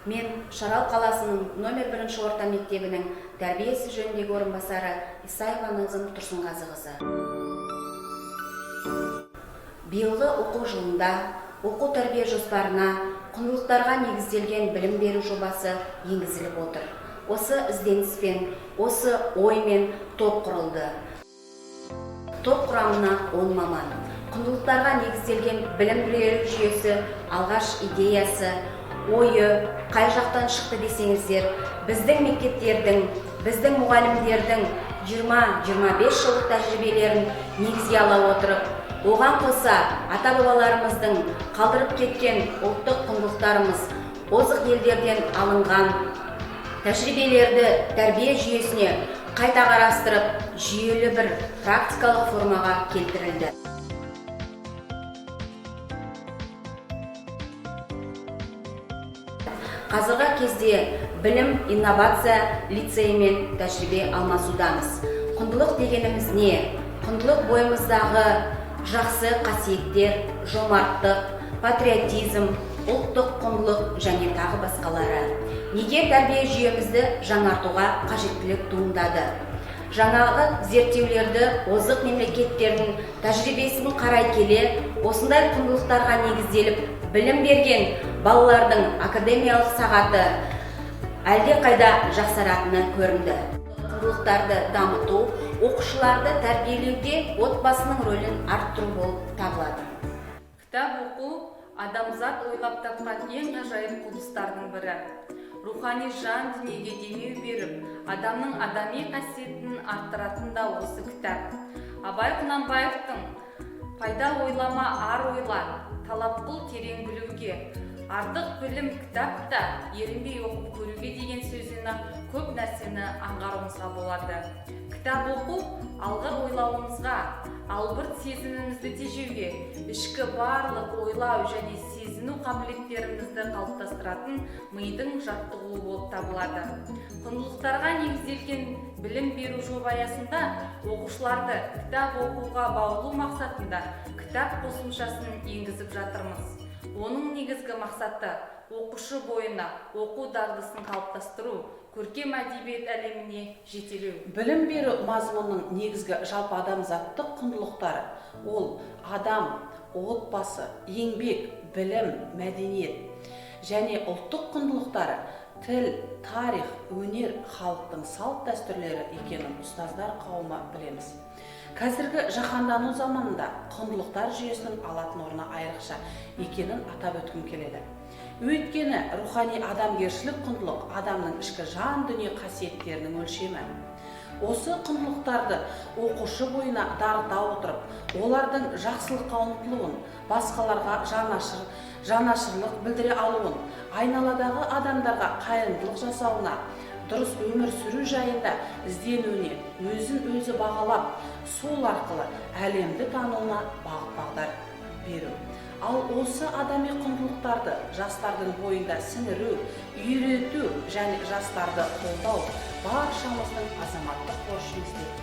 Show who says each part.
Speaker 1: Мен Шарал қаласының номер 1 орта мектебінің тәрбие ісі жөніндегі орынбасары Исаева Назым Тұрсынғазықызы. Биылғы оқу жылында оқу тәрбие жоспарына құндылықтарға негізделген білім беру жобасы енгізіліп отыр. Осы ізденіспен, осы оймен топ құрылды. Топ құрамына 10 маман. Құндылықтарға негізделген білім беру жүйесі алғаш идеясы, ойы қай жақтан шықты десеңіздер, біздің мектептердің, біздің мұғалімдердің 20-25 жылдық тәжірибелерін негізге ала отырып, оған қоса ата-бабаларымыздың қалдырып кеткен ұлттық құндылықтарымыз, озық елдерден алынған тәжірибелерді тәрбие жүйесіне қайта қарастырып, жүйелі бір практикалық формаға келтірілді. Қазіргі кезде білім инновация лицейімен тәжірибе алмасудамыз. Құндылық дегеніміз не? Құндылық бойымыздағы жақсы қасиеттер, жомарттық, патриотизм, ұлттық құндылық және тағы басқалары. Неге тәрбие жүйемізді жаңартуға қажеттілік туындады? Жаңағы зерттеулерді озық мемлекеттердің тәжірибесін қарай келе, осындай құндылықтарға негізделіп, білім берген балалардың академиялық сағаты әлде қайда жақсаратыны көрінді. Құндылықтарды дамыту, оқушыларды тәрбиелеуде отбасының рөлін арттыру болып табылады.
Speaker 2: Кітап оқу адамзат ойлап тапқан ең ғажайып құбылыстардың бірі. Рухани жан дүниеге демеу беріп, адамның адами қасиетін арттыратын да осы кітап. Абай Құнанбаевтың пайда ойлама, ар ойла, талап қыл терең білуге, артық білім кітапта ерінбей оқып көруге деген сөзіне көп нәрсені аңғаруымызға болады. Кітап оқу алғыр ойлауымызға, албырт сезімімізді тежеуге, ішкі барлық ойлау және сезіну қабілеттерімізді қалыптастыратын мидың жаттығуы болып табылады. Құндылықтарға негізделген білім беру жоба аясында оқушыларды кітап оқуға баулу мақсатында кітап қосымшасын енгізіп жатырмыз. Оның негізгі мақсаты оқушы бойына оқу дағдысын қалыптастыру, көркем әдебиет әлеміне жетелеу.
Speaker 3: Білім беру мазмұнының негізгі жалпы адамзаттық құндылықтары ол адам, отбасы, еңбек, білім, мәдениет және ұлттық құндылықтары тіл, тарих, өнер, халықтың салт дәстүрлері екенін ұстаздар қауымы білеміз. Қазіргі жаһандану заманында құндылықтар жүйесінің алатын орны айрықша екенін атап өткім келеді. Өйткені рухани адамгершілік құндылық адамның ішкі жан дүние қасиеттерінің өлшемі. Осы құндылықтарды оқушы бойына дарыта отырып, олардың жақсылыққа ұмтылуын, басқаларға жанашырлық білдіре алуын, айналадағы адамдарға қайырымдылық жасауына, дұрыс өмір сүру жайында ізденуіне, өзін өзі бағалап, сол арқылы әлемді тануына бағыт-бағдар беру. Ал осы адами құндылықтарды жастардың бойында сіңіру, үйрету және жастарды қолдау баршамыздың азаматтық борышымыз деп